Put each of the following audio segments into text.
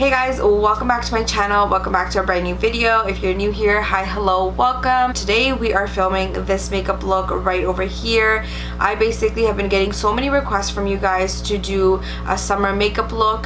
Hey guys, welcome back to my channel. Welcome back to a brand new video. If you're new here, hi, hello, welcome. Today we are filming this makeup look right over here. I basically have been getting so many requests from you guys to do a summer makeup look.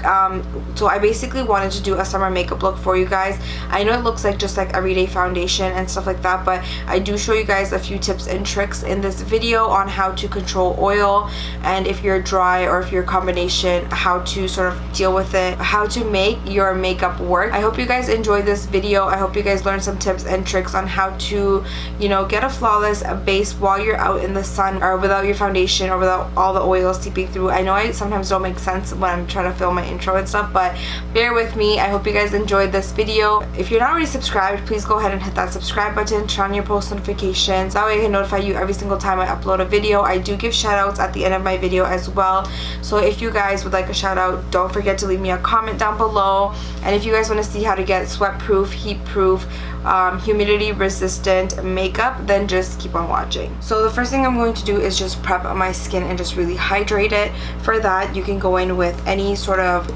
So I basically wanted to do a summer makeup look for you guys. I know it looks like just like everyday foundation and stuff like that, but I do show you guys a few tips and tricks in this video on how to control oil, and if you're dry or if you're a combination, how to sort of deal with it, how to make your makeup work. I hope you guys enjoyed this video. I hope you guys learned some tips and tricks on how to, you know, get a flawless base while you're out in the sun or without your foundation or without all the oils seeping through. I know I sometimes don't make sense when I'm trying to film my intro and stuff, but bear with me. I hope you guys enjoyed this video. If you're not already subscribed, please go ahead and hit that subscribe button, turn on your post notifications. That way I can notify you every single time I upload a video. I do give shout outs at the end of my video as well. So if you guys would like a shout out, don't forget to leave me a comment down below. And if you guys want to see how to get sweat proof, heat proof, humidity resistant makeup, then just keep on watching. So the first thing I'm going to do is just prep my skin and just really hydrate it. For that, you can go in with any sort of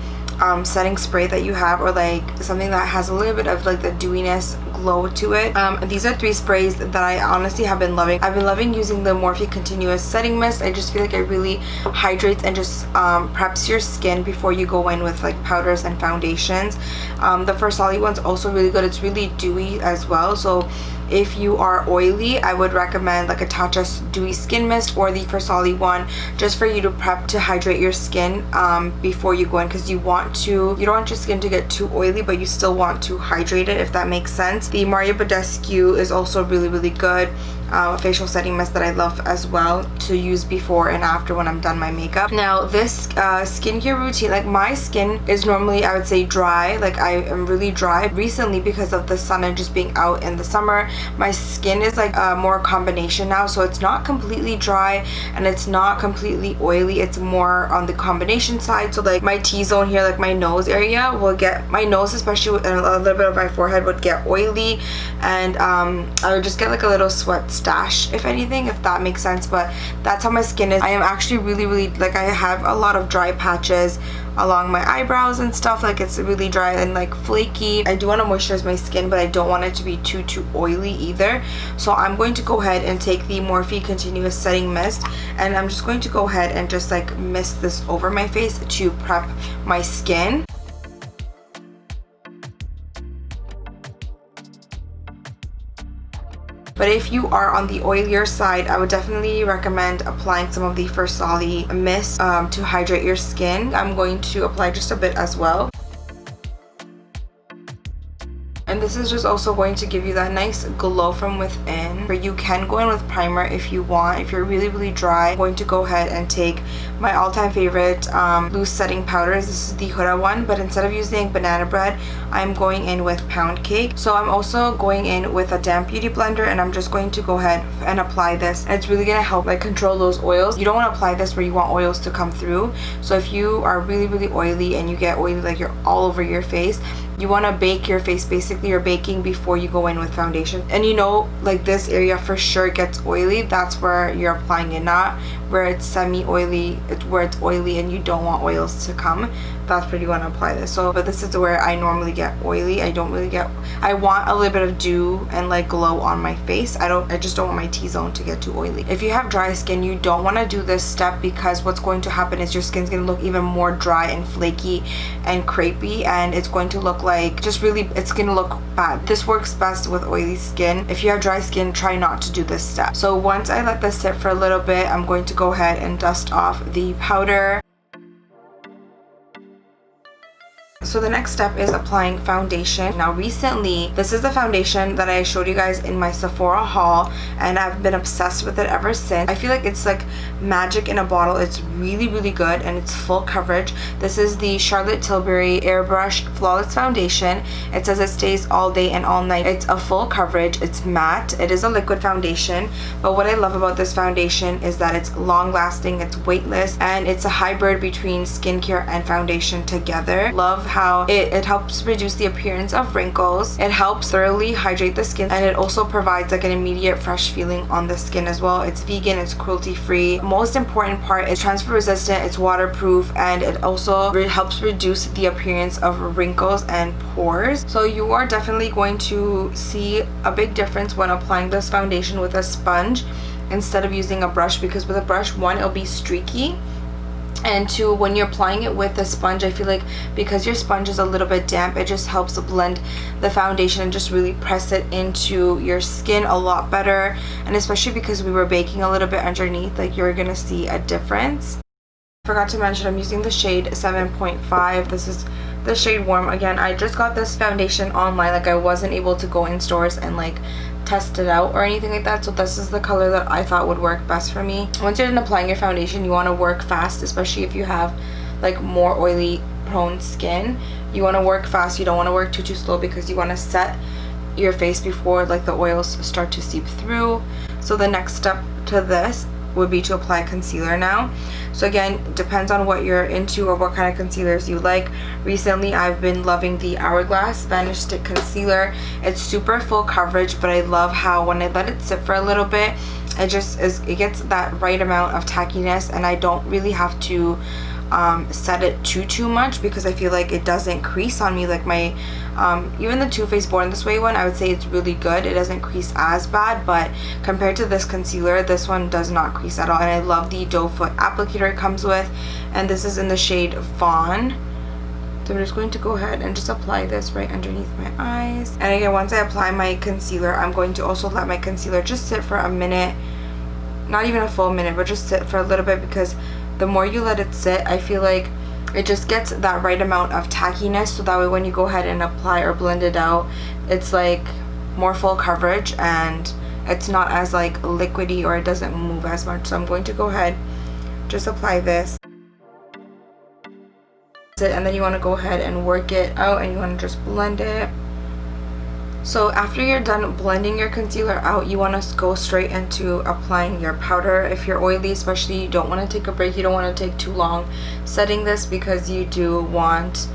setting spray that you have, or like something that has a little bit of like the dewiness glow to it. These are 3 sprays that I honestly have been loving. I've been loving using the Morphe Continuous Setting Mist. I just feel like it really hydrates and just preps your skin before you go in with like powders and foundations. The FARSALI one's also really good. It's really dewy as well. So if you are oily, I would recommend like a Natashaa Dewy Skin Mist or the FARSALI one, just for you to prep to hydrate your skin before you go in, because you don't want your skin to get too oily, but you still want to hydrate it, if that makes sense. The BADESCU is also really good. A facial setting mist that I love as well to use before and after when I'm done my makeup. Now this skincare routine, like my skin is normally, I would say, dry. Like I am really dry. Recently, because of the sun and just being out in the summer, my skin is like more combination now, so it's not completely dry and it's not completely oily. It's more on the combination side. So like my T-zone here, like my nose area will get, my nose especially and a little bit of my forehead would get oily, and I would just get like a little sweat stash, if anything, if that makes sense. But that's how my skin is. I am actually really like, I have a lot of dry patches along my eyebrows and stuff. Like it's really dry and like flaky. I do want to moisturize my skin, but I don't want it to be too oily either. So I'm going to go ahead and take the Morphe Continuous Setting Mist, and I'm just going to go ahead and just like mist this over my face to prep my skin. But if you are on the oilier side, I would definitely recommend applying some of the FARSALI mist to hydrate your skin. I'm going to apply just a bit as well. And this is just also going to give you that nice glow from within. Or you can go in with primer if you want. If you're really dry, I'm going to go ahead and take my all-time favorite loose setting powders. This is the Huda one, but instead of using banana bread, I'm going in with pound cake. So I'm also going in with a damp beauty blender, and I'm just going to go ahead and apply this. And it's really gonna help like control those oils. You don't want to apply this where you want oils to come through. So if you are really oily and you get oily like you're all over your face, you want to bake your face. Basically, you're baking before you go in with foundation. And you know, like this area for sure gets oily. That's where you're applying it, not where it's semi-oily. It's where it's oily and you don't want oils to come. That's where you want to apply this. So, but this is where I normally get oily. I want a little bit of dew and like glow on my face. I just don't want my T-zone to get too oily. If you have dry skin, you don't want to do this step, because what's going to happen is your skin's going to look even more dry and flaky and crepey, and it's going to look like it's going to look bad. This works best with oily skin. If you have dry skin, try not to do this step. So once I let this sit for a little bit, I'm going to go ahead and dust off the powder. So the next step is applying foundation. Now recently, this is the foundation that I showed you guys in my Sephora haul, and I've been obsessed with it ever since. I feel like it's like magic in a bottle. It's really good, and it's full coverage. This is the Charlotte Tilbury Airbrush Flawless Foundation. It says it stays all day and all night. It's a full coverage. It's matte. It is a liquid foundation, but what I love about this foundation is that it's long lasting, it's weightless, and it's a hybrid between skincare and foundation together. Love how it helps reduce the appearance of wrinkles. It helps thoroughly hydrate the skin, and it also provides like an immediate fresh feeling on the skin as well. It's vegan, it's cruelty free. Most important part, it's transfer resistant, it's waterproof, and it also helps reduce the appearance of wrinkles and pores. So you are definitely going to see a big difference when applying this foundation with a sponge instead of using a brush, because with a brush, one, it'll be streaky, and two, when you're applying it with a sponge, I feel like because your sponge is a little bit damp, it just helps blend the foundation and just really press it into your skin a lot better. And especially because we were baking a little bit underneath, like you're gonna see a difference. Forgot to mention I'm using the shade 7.5. This is the shade Warm. Again, I just got this foundation online, like I wasn't able to go in stores and like test it out or anything like that, so this is the color that I thought would work best for me. Once you're done applying your foundation, you want to work fast, especially if you have like more oily prone skin. You want to work fast, you don't want to work too slow, because you want to set your face before like the oils start to seep through. So the next step to this would be to apply concealer now. So again, depends on what you're into or what kind of concealers you like. Recently I've been loving the Hourglass Vanish Stick Concealer. It's super full coverage, but I love how when I let it sit for a little bit, it gets that right amount of tackiness, and I don't really have to set it too much, because I feel like it doesn't crease on me like my even the Too Faced Born This Way one. I would say it's really good. It doesn't crease as bad, but compared to this concealer, this one does not crease at all. And I love the doe foot applicator it comes with, and this is in the shade Fawn. So I'm just going to go ahead and just apply this right underneath my eyes. And again, once I apply my concealer, I'm going to also let my concealer just sit for a minute, not even a full minute, but just sit for a little bit, because the more you let it sit, I feel like it just gets that right amount of tackiness, so that way when you go ahead and apply or blend it out, it's like more full coverage and it's not as like liquidy, or it doesn't move as much. So I'm going to go ahead, just apply this, and then you want to go ahead and work it out, and you want to just blend it. So after you're done blending your concealer out, you want to go straight into applying your powder. If you're oily especially, you don't want to take a break, you don't want to take too long setting this, because you do want,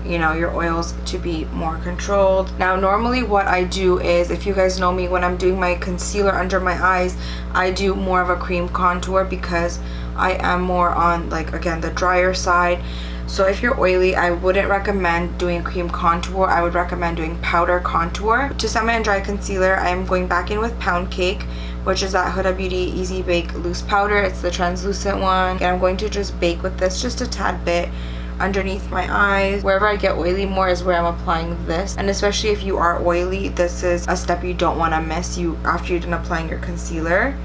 you know, your oils to be more controlled. Now normally what I do is, if you guys know me, when I'm doing my concealer under my eyes, I do more of a cream contour, because I am more on, like, again, the drier side. So if you're oily, I wouldn't recommend doing cream contour. I would recommend doing powder contour. To set my dry concealer, I'm going back in with Pound Cake, which is that Huda Beauty Easy Bake Loose Powder. It's the translucent one. And I'm going to just bake with this just a tad bit underneath my eyes. Wherever I get oily more is where I'm applying this. And especially if you are oily, this is a step you don't want to miss. After you're done applying your concealer,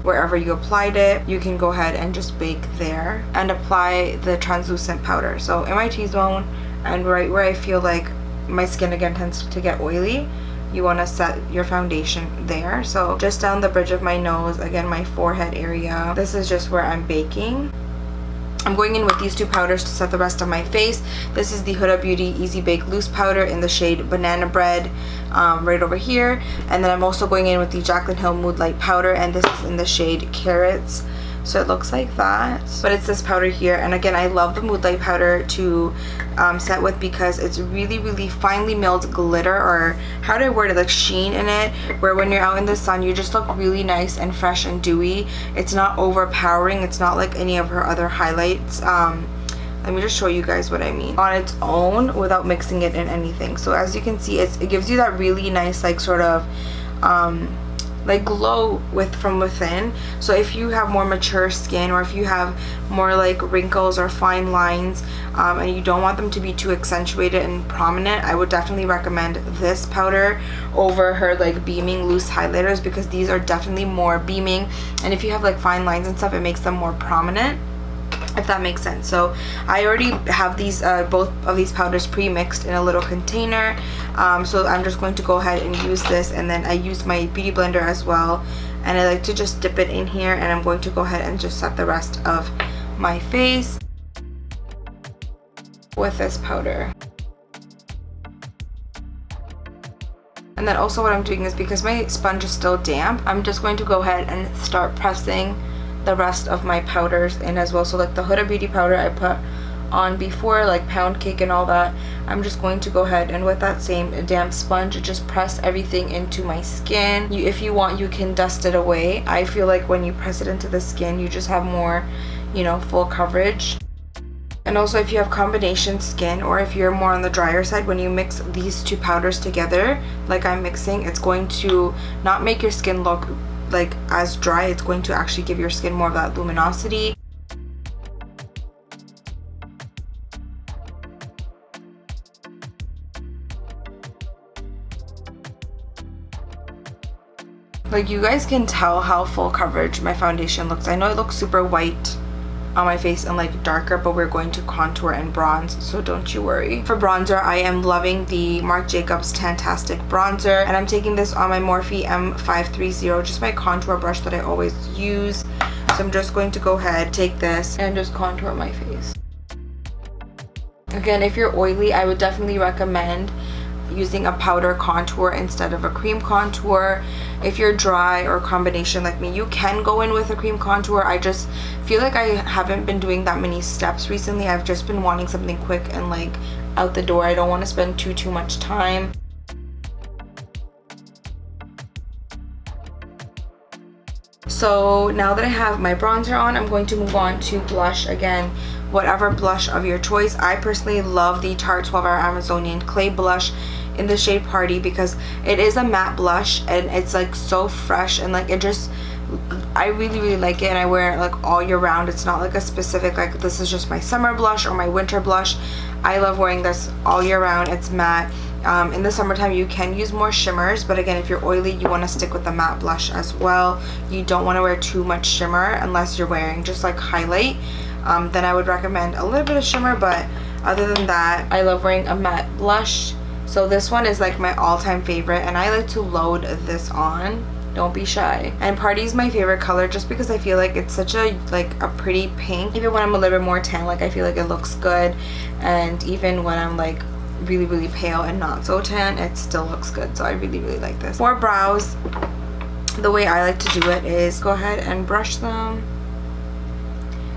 wherever you applied it, you can go ahead and just bake there and apply the translucent powder. So in my T-zone and right where I feel like my skin again tends to get oily, you want to set your foundation there. So just down the bridge of my nose, again my forehead area, this is just where I'm baking. I'm going in with these two powders to set the rest of my face. This is the Huda Beauty Easy Bake Loose Powder in the shade Banana Bread, right over here. And then I'm also going in with the JACLYN Hill Mood Light Powder, and this is in the shade Carrots. So it looks like that, but it's this powder here. And again, I love the Mood Light powder to set with, because it's really finely milled glitter, or how do I word it, like sheen in it, where when you're out in the sun you just look really nice and fresh and dewy. It's not overpowering, it's not like any of her other highlights. Let me just show you guys what I mean on its own without mixing it in anything. So as you can see, it gives you that really nice, like, sort of like glow from within. So if you have more mature skin, or if you have more like wrinkles or fine lines, and you don't want them to be too accentuated and prominent, I would definitely recommend this powder over her like beaming loose highlighters, because these are definitely more beaming, and if you have like fine lines and stuff, it makes them more prominent, if that makes sense. So I already have these both of these powders pre-mixed in a little container, so I'm just going to go ahead and use this, and then I use my beauty blender as well, and I like to just dip it in here, and I'm going to go ahead and just set the rest of my face with this powder. And then also what I'm doing is, because my sponge is still damp, I'm just going to go ahead and start pressing the rest of my powders in as well. So like the Huda Beauty powder I put on before, like pound cake and all that, I'm just going to go ahead and with that same damp sponge just press everything into my skin. If you want, you can dust it away. I feel like when you press it into the skin, you just have more, you know, full coverage. And also, if you have combination skin, or if you're more on the drier side, when you mix these two powders together like I'm mixing, it's going to not make your skin look like as dry. It's going to actually give your skin more of that luminosity. Like, you guys can tell how full coverage my foundation looks. I know it looks super white on my face and like darker, but we're going to contour and bronze, so don't you worry. For bronzer, I am loving the Marc Jacobs TAN-TASTIC bronzer, and I'm taking this on my Morphe M530, just my contour brush that I always use. So I'm just going to go ahead, take this, and just contour my face. Again, if you're oily, I would definitely recommend using a powder contour instead of a cream contour. If you're dry or combination like me, you can go in with a cream contour. I just feel like I haven't been doing that many steps recently. I've just been wanting something quick and like out the door. I don't want to spend too much time. So now that I have my bronzer on, I'm going to move on to blush. Again, whatever blush of your choice. I personally love the Tarte 12 Hour Amazonian Clay Blush in the shade Party, because it is a matte blush and it's like so fresh, and like it just, I really like it, and I wear it like all year round. It's not like a specific, like this is just my summer blush or my winter blush. I love wearing this all year round. It's matte. In the summertime you can use more shimmers, but again, if you're oily, you want to stick with the matte blush as well. You don't want to wear too much shimmer unless you're wearing just like highlight. Then I would recommend a little bit of shimmer, but other than that, I love wearing a matte blush. So this one is like my all-time favorite, and I like to load this on. Don't be shy. And Party is my favorite color just because I feel like it's such a pretty pink. Even when I'm a little bit more tan, like I feel like it looks good, and even when I'm like really pale and not so tan, it still looks good. So I really like this. For brows, the way I like to do it is go ahead and brush them.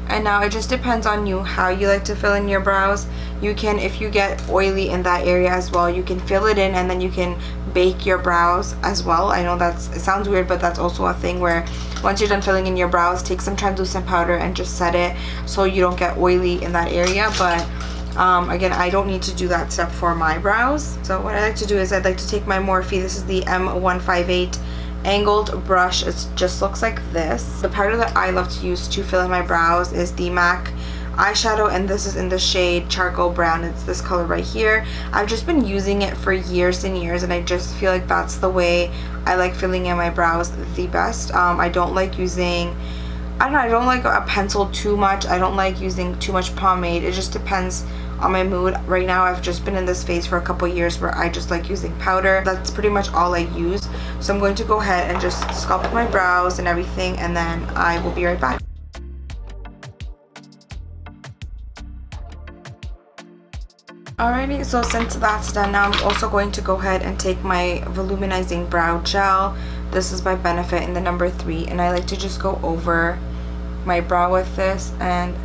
And now it just depends on you how you like to fill in your brows. You can, if you get oily in that area as well, you can fill it in and then you can bake your brows as well. I know it sounds weird, but that's also a thing where once you're done filling in your brows, take some translucent powder and just set it so you don't get oily in that area. But again, I don't need to do that step for my brows. So what I like to do is I'd like to take my Morphe, this is the M158 angled brush. It just looks like this. The powder that I love to use to fill in my brows is the MAC eyeshadow, and this is in the shade charcoal brown. It's this color right here. I've just been using it for years and years, and I just feel like that's the way I like filling in my brows the best. I don't like using, I don't like a pencil too much. I don't like using too much pomade. It just depends on my mood. Right now I've just been in this phase for a couple years where I just like using powder. That's pretty much all I use. So I'm going to go ahead and just sculpt my brows and everything, and then I will be right back. Alrighty, so since that's done, now I'm also going to go ahead and take my Voluminizing Brow Gel. This is by Benefit in the number 3, and I like to just go over my brow with this, and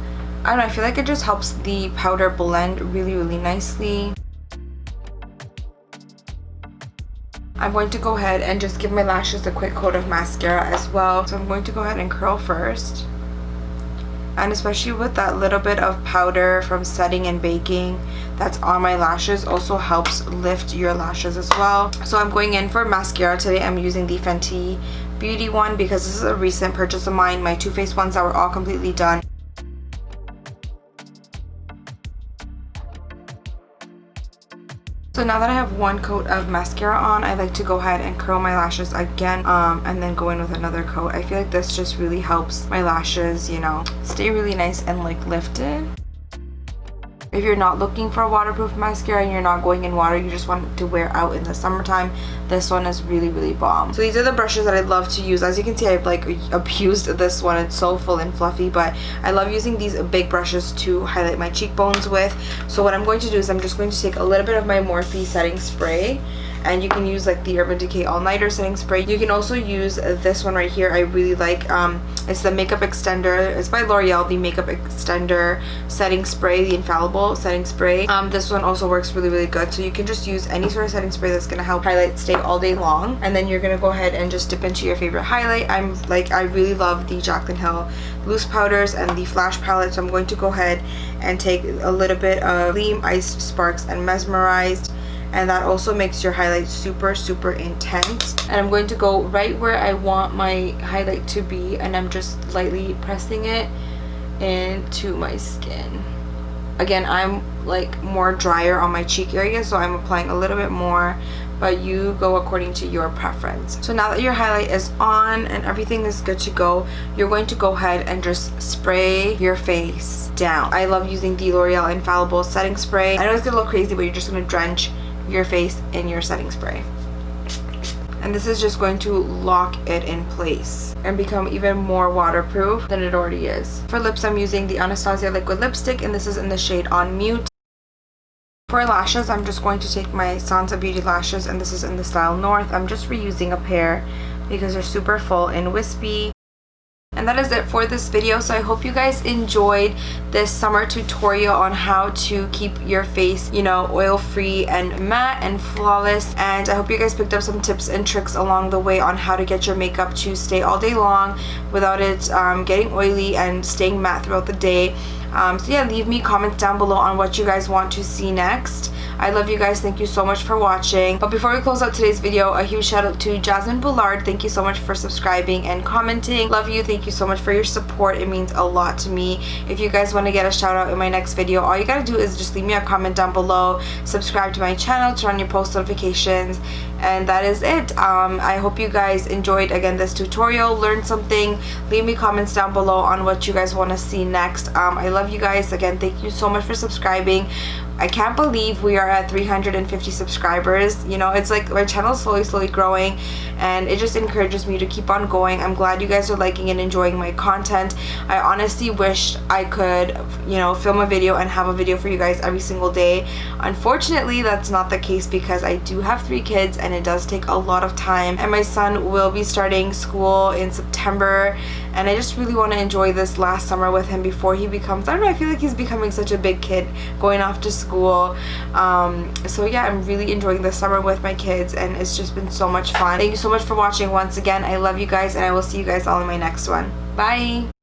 I don't know, I feel like it just helps the powder blend really nicely. I'm going to go ahead and just give my lashes a quick coat of mascara as well. So I'm going to go ahead and curl first. And especially with that little bit of powder from setting and baking that's on my lashes, also helps lift your lashes as well. So I'm going in for mascara today. I'm using the Fenty Beauty one because this is a recent purchase of mine. My Too Faced ones that were all completely done. So now that I have one coat of mascara on, I like to go ahead and curl my lashes again, and then go in with another coat. I feel like this just really helps my lashes, you know, stay really nice and like lifted. If you're not looking for a waterproof mascara and you're not going in water, you just want it to wear out in the summertime, this one is really bomb. So these are the brushes that I love to use. As you can see, I've like abused this one. It's so full and fluffy, but I love using these big brushes to highlight my cheekbones with. So what I'm going to do is I'm just going to take a little bit of my Morphe setting spray, and you can use like the Urban Decay All Nighter setting spray. You can also use this one right here. I really like. It's the Makeup Extender. It's by L'Oreal, the Makeup Extender setting spray, the Infallible setting spray. This one also works really good. So you can just use any sort of setting spray that's gonna help highlight stay all day long, and then you're gonna go ahead and just dip into your favorite highlight. I really love the JACLYN Hill loose powders and the Flash palette, so I'm going to go ahead and take a little bit of Gleam, Iced Sparks, and Mesmerized, and that also makes your highlight super intense. And I'm going to go right where I want my highlight to be, and I'm just lightly pressing it into my skin. Again, I'm like more drier on my cheek area, so I'm applying a little bit more, but you go according to your preference. So now that your highlight is on and everything is good to go, you're going to go ahead and just spray your face down. I love using the L'Oreal Infallible setting spray. I know it's gonna look crazy, but you're just gonna drench your face in your setting spray. And this is just going to lock it in place and become even more waterproof than it already is. For lips, I'm using the Anastasia liquid lipstick, and this is in the shade On Mute. For lashes, I'm just going to take my SANZA Beauty lashes, and this is in the style North. I'm just reusing a pair because they're super full and wispy. And that is it for this video. So I hope you guys enjoyed this summer tutorial on how to keep your face, you know, oil free and matte and flawless. And I hope you guys picked up some tips and tricks along the way on how to get your makeup to stay all day long without it getting oily and staying matte throughout the day. So yeah, leave me comments down below on what you guys want to see next. I love you guys. Thank you so much for watching. But before we close out today's video, a huge shout out to Jasmine Bullard. Thank you so much for subscribing and commenting. Love you. Thank you so much for your support. It means a lot to me. If you guys want to get a shout out in my next video, all you gotta do is just leave me a comment down below, subscribe to my channel, turn on your post notifications, and that is it. I hope you guys enjoyed again this tutorial, learned something. Leave me comments down below on what you guys want to see next. I love you guys. Again, thank you so much for subscribing. I can't believe we are at 350 subscribers. You know, it's like my channel is slowly growing, and it just encourages me to keep on going. I'm glad you guys are liking and enjoying my content. I honestly wish I could, you know, film a video and have a video for you guys every single day. Unfortunately, that's not the case because I do have 3 kids and it does take a lot of time, and my son will be starting school in September, and I just really want to enjoy this last summer with him before he becomes, I don't know, I feel like he's becoming such a big kid going off to school. So yeah, I'm really enjoying the summer with my kids, and it's just been so much fun. Thank you so much for watching once again. I love you guys, and I will see you guys all in my next one. Bye!